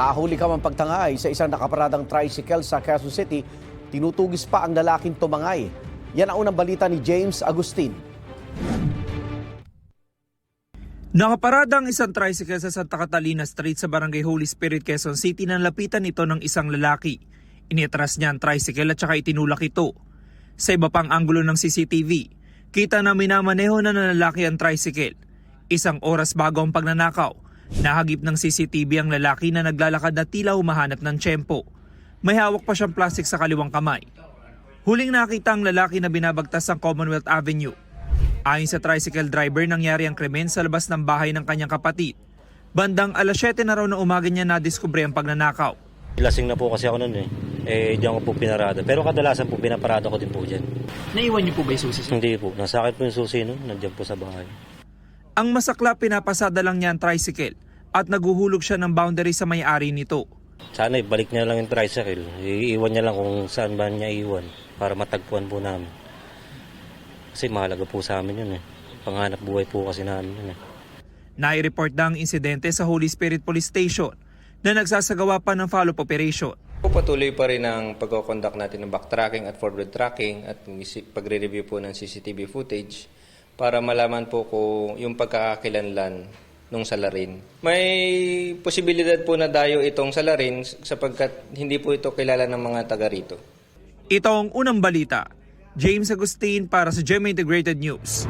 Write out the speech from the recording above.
Nahuli ka man pagtangay sa isang nakaparadang tricycle sa Quezon City, tinutugis pa ang lalaking tumangay. Yan ang unang balita ni James Agustin. Nakaparada ang isang tricycle sa Santa Catalina Street sa Barangay Holy Spirit, Quezon City nang lapitan ito ng isang lalaki. Iniatras niya ang tricycle at saka itinulak ito. Sa iba pang anggulo ng CCTV, kita na minamaneho na ng lalaki ang tricycle. Isang oras bago ang pagnanakaw, nahagip ng CCTV ang lalaki na naglalakad na tila humahanap ng tiyempo. May hawak pa siyang plastik sa kaliwang kamay. Huling nakita ang lalaki na binabagtas ang Commonwealth Avenue. Ayon sa tricycle driver, nangyari ang krimen sa labas ng bahay ng kanyang kapatid. Bandang alas 7 na raw ng umaga niya nadiskubre ang pagnanakaw. Lasing na po kasi ako noon di ako po pinarada. Pero kadalasan po pinaparada ko din po dyan. Naiwan niyo po ba yung susi? Hindi po. Nasa akin po yung susi noon. Nandiyan po sa bahay. Ang masakla, pinapasada lang niya ang tricycle at naguhulog siya ng boundary sa may-ari nito. Sana ibalik niya lang yung tricycle. Iiwan niya lang kung saan ba niya iwan para matagpuan po namin. Kasi mahalaga po sa amin yun Panghanap buhay po kasi namin yun Nai-report na ang insidente sa Holy Spirit Police Station na nagsasagawa pa ng follow-up operation. Patuloy pa rin ang pagkoconduct natin ng backtracking at forward tracking at pagre-review po ng CCTV footage para malaman po kung yung pagkakakilanlan ng salarin. May posibilidad po na dayo itong salarin sapagkat hindi po ito kilala ng mga taga rito. Ito ang unang balita. James Agustin para sa GMA Integrated News.